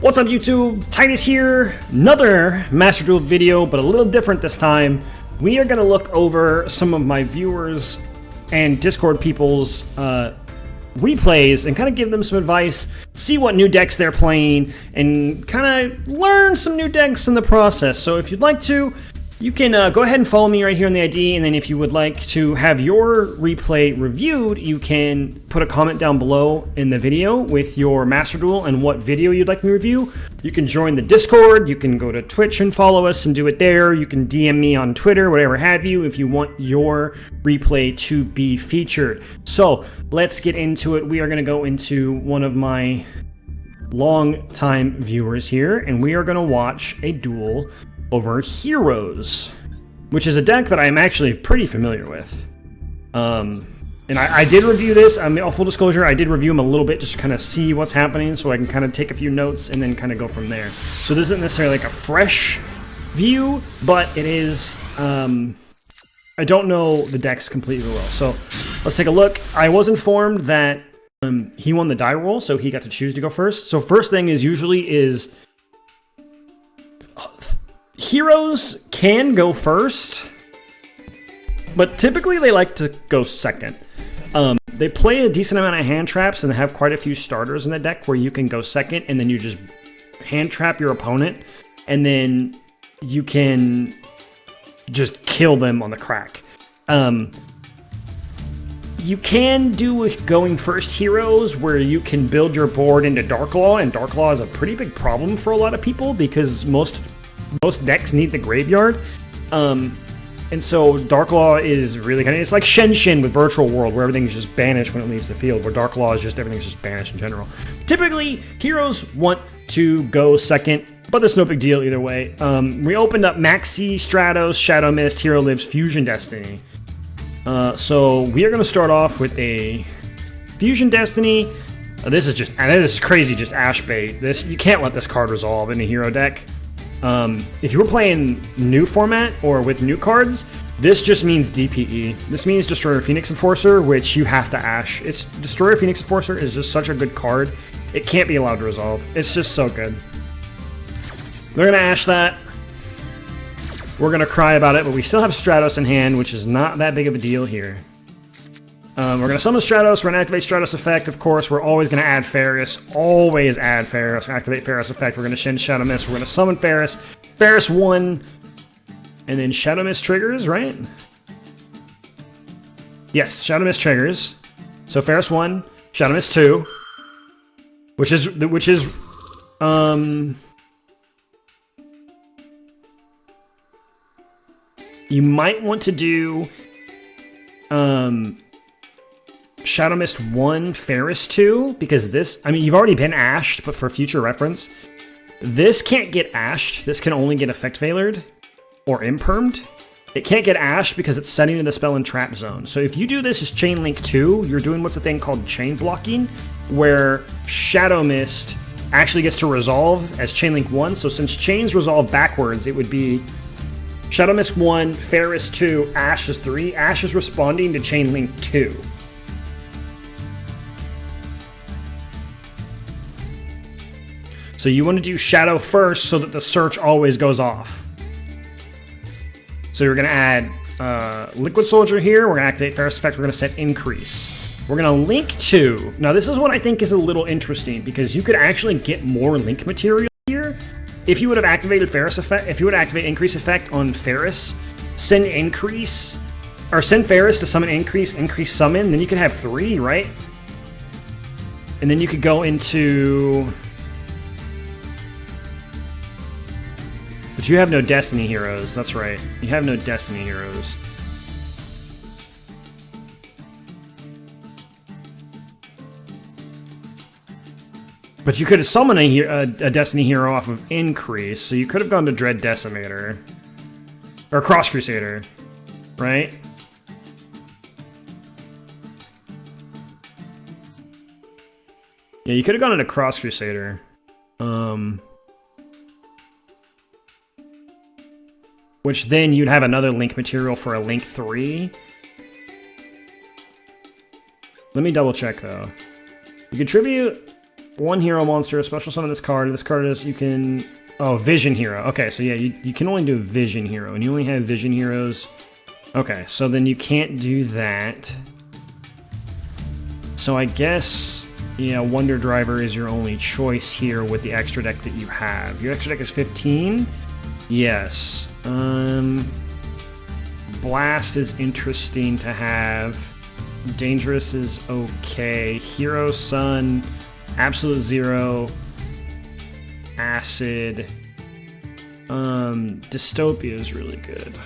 What's up YouTube? Titus here. Another Master Duel video, but a little different this time. We are going to look over some of my viewers and Discord people's replays and kind of give them some advice, see what new decks they're playing, and kind of learn some new decks in the process. So if you'd like to, you can go ahead and follow me right here on the ID, and then if you would like to have your replay reviewed, you can put a comment down below in the video with your Master Duel and what video you'd like me to review. You can join the Discord, you can go to Twitch and follow us and do it there, you can DM me on Twitter, whatever have you, if you want your replay to be featured. So, let's get into it. We are going to go into one of my long-time viewers here, and we are going to watch a duel over Heroes, which is a deck that I'm actually pretty familiar with. And I did review this. I mean, full disclosure, I did review them a little bit just to kind of see what's happening, so I can kind of take a few notes and then kind of go from there. So this isn't necessarily like a fresh view, but it is. I don't know the decks completely well, so let's take a look. I was informed that he won the die roll, so he got to choose to go first. So first thing is usually is Heroes can go first, but typically they like to go second. They play a decent amount of hand traps and have quite a few starters in the deck where you can go second and then you just hand trap your opponent and then you can just kill them on the crack. You can do going first Heroes where you can build your board into Darklaw, and Darklaw is a pretty big problem for a lot of people because most decks need the graveyard. And so Darklaw is really kind of, it's like Shen with Virtual World, where everything's just banished when it leaves the field, where Darklaw is just, everything's just banished in general. Typically, Heroes want to go second, but that's no big deal either way. We opened up Maxi, Stratos, Shadow Mist, Hero Lives, Fusion Destiny. So we are going to start off with a Fusion Destiny. This is just, and this is crazy, just Ash bait. This, you can't let this card resolve in a hero deck. If you were playing new format or with new cards, this just means DPE. This means Destroyer Phoenix Enforcer, which you have to Ash. It's Destroyer Phoenix Enforcer is just such a good card. It can't be allowed to resolve. It's just so good. They're gonna Ash that. We're gonna cry about it, but we still have Stratos in hand, which is not that big of a deal here. We're going to summon Stratos, we're going to activate Stratos effect, of course, we're always going to add Ferris, always add Ferris, activate Ferris effect, we're going to send Shadow Mist, we're going to summon Ferris, Ferris 1, and then Shadow Mist triggers, right? Yes, Shadow Mist triggers, so Ferris 1, Shadow Mist 2, which is, you might want to do, Shadow Mist 1, Ferris 2, because this, I mean, you've already been ashed, but for future reference, this can't get ashed. This can only get effect veilered or impermed. It can't get ashed because it's setting in the spell in trap zone. So if you do this as Chain Link 2, you're doing what's a thing called chain blocking, where Shadow Mist actually gets to resolve as Chain Link 1. So since chains resolve backwards, it would be Shadow Mist 1, Ferris 2, Ash is 3. Ash is responding to Chain Link 2. So you want to do Shadow first so that the search always goes off. So you're going to add Liquid Soldier here. We're going to activate Ferris effect. We're going to set Increase. We're going to link to. Now this is what I think is a little interesting because you could actually get more link material here. If you would have activated Ferris effect, if you would activate Increase effect on Ferris, send Increase, or send Ferris to summon Increase, Increase summon, then you could have 3, right? And then you could go into. But you have no Destiny Heroes, that's right. You have no Destiny Heroes. But you could have summoned a Destiny Hero off of Increase, so you could have gone to Dread Decimator. Or Cross Crusader, right? Yeah, you could have gone into Cross Crusader. Which then you'd have another link material for a link 3. Let me double check though. You contribute one hero monster, special summon this card. This card is, you can... Oh, Vision Hero. Okay, so yeah, you can only do Vision Hero, and you only have Vision Heroes. Okay, so then you can't do that. So I guess, yeah, Wonder Driver is your only choice here with the extra deck that you have. Your extra deck is 15? Yes. Blast is interesting to have. Dangerous is okay. Hero Sun, Absolute Zero, Acid. Dystopia is really good.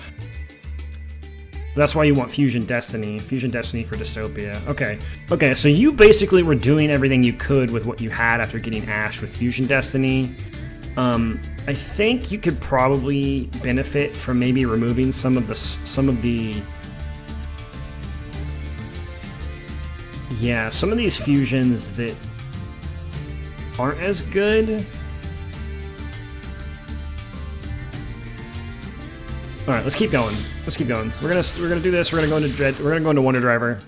That's why you want Fusion Destiny. Fusion Destiny for Dystopia. Okay. Okay, so you basically were doing everything you could with what you had after getting Ash with Fusion Destiny. I think you could probably benefit from maybe removing some of the yeah, some of these fusions that aren't as good. All right, let's keep going. Let's keep going. We're gonna do this. We're gonna go into Wonder Driver.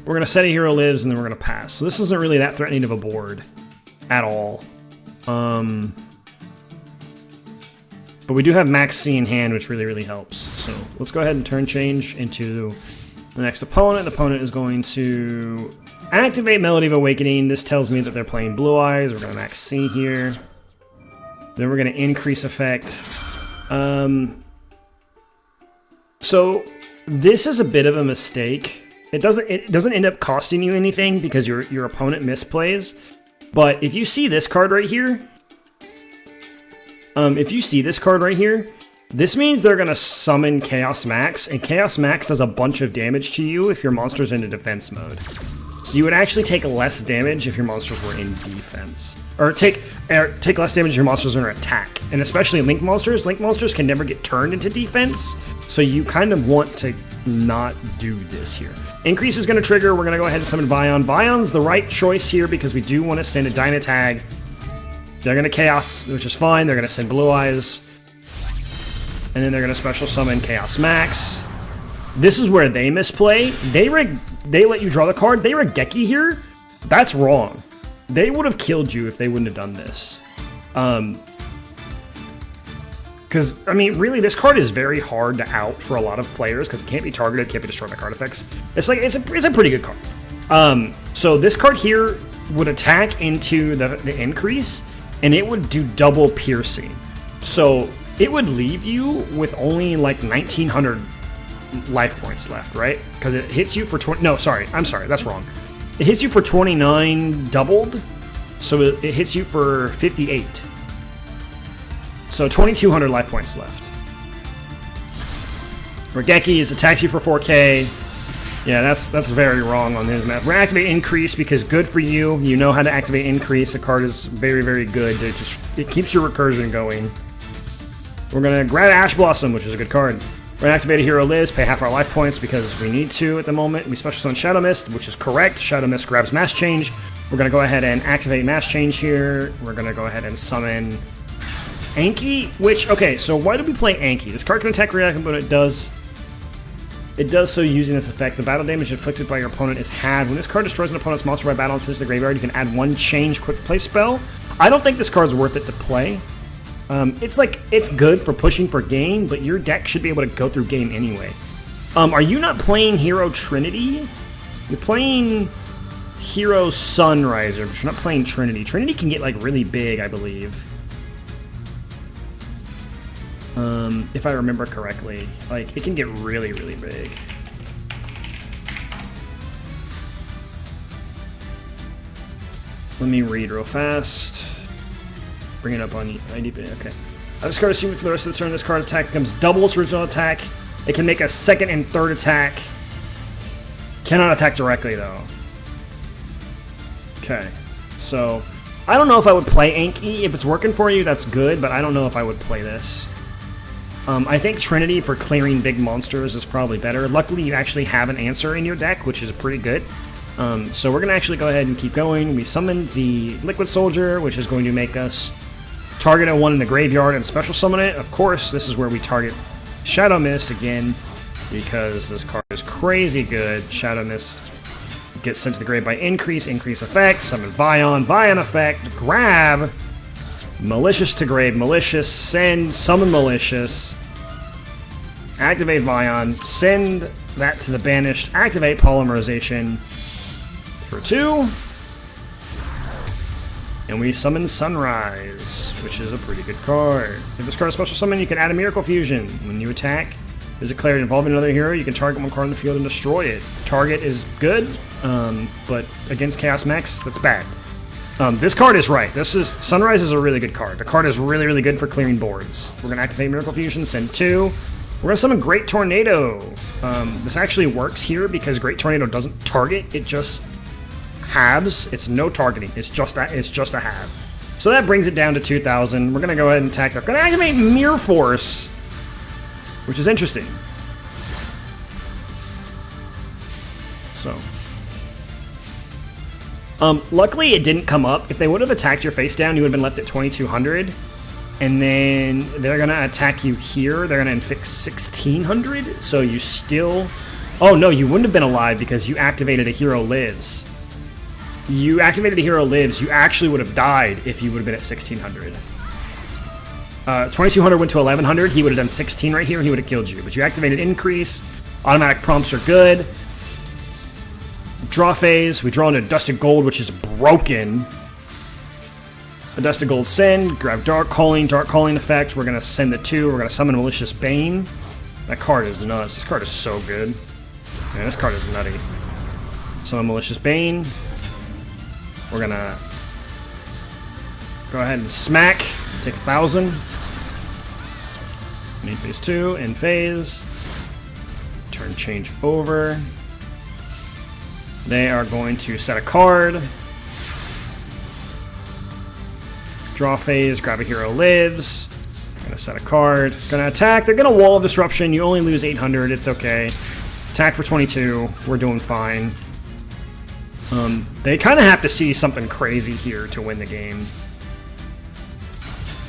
We're gonna set a hero lives, and then we're gonna pass. So this isn't really that threatening of a board at all. But we do have Max C in hand, which really helps. So let's go ahead and turn change into the next opponent. The opponent is going to activate Melody of Awakening. This tells me that they're playing Blue Eyes. We're gonna Max C here. Then we're gonna increase effect. So this is a bit of a mistake. It doesn't end up costing you anything because your opponent misplays. But if you see this card right here, this means they're gonna summon Chaos Max, and Chaos Max does a bunch of damage to you if your monster's in a defense mode. So you would actually take less damage if your monsters were in defense. Or take less damage if your monsters are in attack. And especially Link monsters. Link monsters can never get turned into defense, so you kind of want to not do this here. Increase is going to trigger. We're going to go ahead and summon Vion. Vion's the right choice here because we do want to send a Dynatag. They're going to Chaos, which is fine. They're going to send Blue Eyes. And then they're going to special summon Chaos Max. This is where they misplay. They let you draw the card. They Regeki here. That's wrong. They would have killed you if they wouldn't have done this. Because, I mean, really, this card is very hard to out for a lot of players because it can't be targeted, can't be destroyed by card effects. It's a pretty good card. So this card here would attack into the increase, and it would do double piercing. So it would leave you with only like 1,900 life points left, right? Because it hits you for 20. No, sorry, I'm sorry, that's wrong. It hits you for 29 doubled, so it hits you for 58. So 2,200 life points left. Regeki attacks you for 4k. Yeah, that's very wrong on his map. We're gonna activate Increase because good for you. You know how to activate Increase. The card is very good. It keeps your recursion going. We're gonna grab Ash Blossom, which is a good card. We're gonna activate a Hero Lives, pay half our life points because we need to at the moment. We special summon Shadow Mist, which is correct. Shadow Mist grabs Mass Change. We're gonna go ahead and activate Mass Change here. We're gonna go ahead and summon Anki, which, okay, so why do we play Anki? This card can attack reaction, but it does so using this effect. The battle damage inflicted by your opponent is halved. When this card destroys an opponent's monster by battle and sends to the graveyard, you can add one change quick play spell. I don't think this card's worth it to play. It's good for pushing for game, but your deck should be able to go through game anyway. Are you not playing Hero Trinity? You're playing Hero Sunriser, but you're not playing Trinity. Trinity can get, like, really big, I believe. If I remember correctly. Like, it can get really big. Let me read real fast. Bring it up on IDP. Okay. I discard a suit for the rest of the turn. This card's attack becomes double its original attack. It can make a second and third attack. Cannot attack directly, though. Okay. So, I don't know if I would play Anki. If it's working for you, that's good, but I don't know if I would play this. I think Trinity for clearing big monsters is probably better. Luckily, you actually have an answer in your deck, which is pretty good. So we're going to actually go ahead and keep going. We summoned the Liquid Soldier, which is going to make us target a one in the graveyard and special summon it. Of course, this is where we target Shadow Mist again, because this card is crazy good. Shadow Mist Gets sent to the grave by increase effect, summon Vion effect, grab, malicious to grave, malicious, send, summon malicious, activate Vion, send that to the banished, activate polymerization for 2, and we summon Sunrise, which is a pretty good card. If this card is special summon, you can add a Miracle Fusion. When you attack is declared involving another hero, you can target one card in the field and destroy it. Target is good, but against Chaos Mechs, that's bad. This card is right. Sunrise is a really good card. The card is really, really good for clearing boards. We're going to activate Miracle Fusion, send 2. We're going to summon Great Tornado. This actually works here because Great Tornado doesn't target, it just halves. It's no targeting. It's just a halve. So that brings it down to 2,000. We're going to go ahead and attack. We're going to activate Mirror Force, which is interesting. So, luckily it didn't come up. If they would have attacked your face down, you would have been left at 2,200. And then they're going to attack you here. They're going to inflict 1,600. So you still... Oh, no, you wouldn't have been alive because you activated a Hero Lives. You activated a Hero Lives. You actually would have died if you would have been at 1,600. 2,200 went to 1,100. He would have done 16 right here, and he would have killed you. But you activated Increase. Automatic prompts are good. Draw phase. We draw into Dusted Gold, which is broken. A Dusted Gold send. Grab Dark Calling. Dark Calling effect. We're going to send the 2. We're going to summon Malicious Bane. That card is nuts. This card is so good. Man, this card is nutty. Summon Malicious Bane. We're going to go ahead and smack. Take 1,000. Need phase 2 in phase. Turn change over. They are going to set a card. Draw phase, grab a Hero Lives. Gonna set a card. Gonna attack. They're gonna Wall of Disruption. You only lose 800. It's okay. Attack for 22. We're doing fine. They kind of have to see something crazy here to win the game.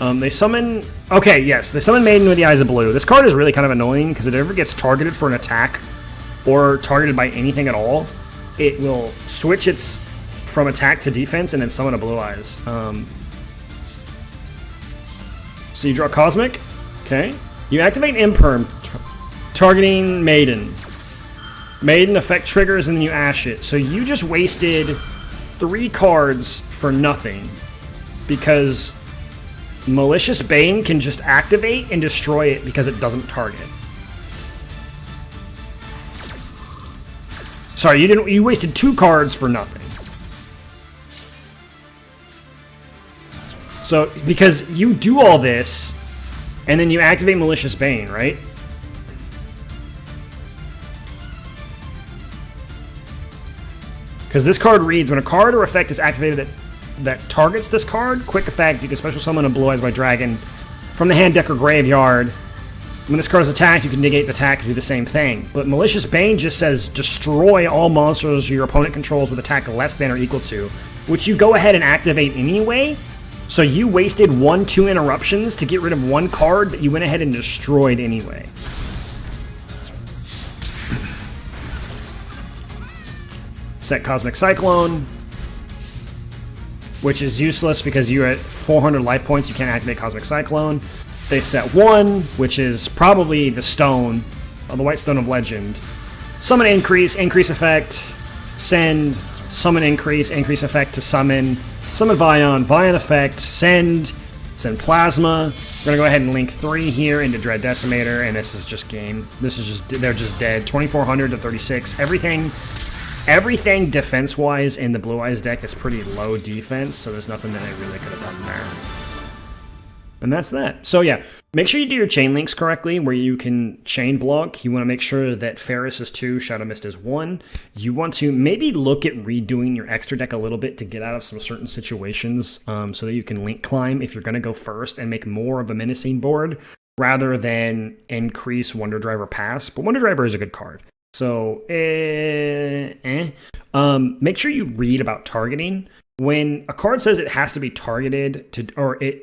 They summon... Okay, yes. They summon Maiden with the Eyes of Blue. This card is really kind of annoying because if it ever gets targeted for an attack or targeted by anything at all, it will switch its from attack to defense and then summon a Blue Eyes. So you draw Cosmic. Okay. You activate Imperm, targeting Maiden. Maiden effect triggers and then you Ash it. So you just wasted 3 cards for nothing because... Malicious Bane can just activate and destroy it because it doesn't target. Sorry, you wasted 2 cards for nothing. So, because you do all this, and then you activate Malicious Bane, right? Because this card reads, when a card or effect is activated that targets this card, quick effect, you can special summon a Blue Eyes White Dragon from the hand, deck, or graveyard. When this card is attacked, you can negate the attack and do the same thing. But Malicious Bane just says, destroy all monsters your opponent controls with attack less than or equal to, which you go ahead and activate anyway. So you wasted 1-2 interruptions to get rid of 1 card that you went ahead and destroyed anyway. Set Cosmic Cyclone, which is useless because you're at 400 life points, you can't activate Cosmic Cyclone. They set 1, which is probably the stone, the White Stone of Legend. Summon Increase effect, send, summon Increase effect to summon Vion effect, send Plasma. We're gonna go ahead and link 3 here into Dread Decimator, and this is just game. This is just, they're just dead. 2,400 to 36, Everything defense-wise in the Blue Eyes deck is pretty low defense, so there's nothing that I really could have done there. And that's that. So yeah, make sure you do your chain links correctly, where you can chain block. You want to make sure that Ferris is 2, Shadow Mist is 1. You want to maybe look at redoing your extra deck a little bit to get out of some certain situations, so that you can link climb if you're going to go first and make more of a menacing board, rather than increase Wonder Driver pass. But Wonder Driver is a good card. So, make sure you read about targeting. When a card says it has to be targeted to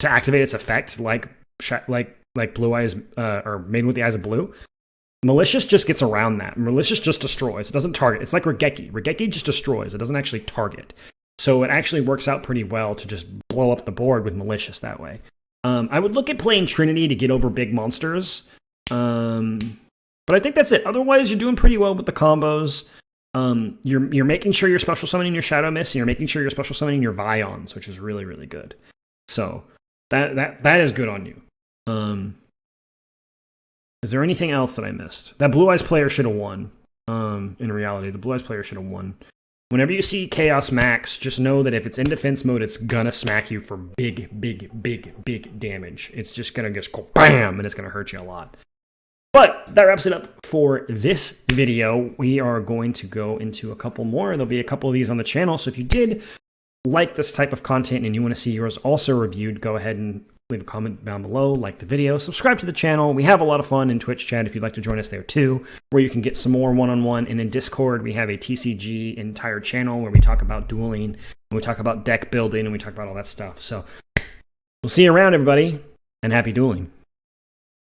activate its effect, like Blue Eyes or Maiden with the Eyes of Blue, Malicious just gets around that. Malicious just destroys. It doesn't target. It's like Regeki. Regeki just destroys. It doesn't actually target. So it actually works out pretty well to just blow up the board with Malicious that way. I would look at playing Trinity to get over big monsters. But I think that's it. Otherwise, you're doing pretty well with the combos. You're making sure you're special summoning your Shadow Mist, and you're making sure you're special summoning your Vions, which is really, really good. So that is good on you. Is there anything else that I missed? That Blue Eyes player should have won. In reality, the Blue Eyes player should have won. Whenever you see Chaos Max, just know that if it's in defense mode, it's gonna smack you for big, big, big, big damage. It's just gonna just go BAM, and it's gonna hurt you a lot. But that wraps it up for this video. We are going to go into a couple more. There'll be a couple of these on the channel. So if you did like this type of content and you want to see yours also reviewed, go ahead and leave a comment down below, like the video, subscribe to the channel. We have a lot of fun in Twitch chat if you'd like to join us there too, where you can get some more one-on-one. And in Discord, we have a TCG entire channel where we talk about dueling, and we talk about deck building, and we talk about all that stuff. So we'll see you around, everybody, and happy dueling.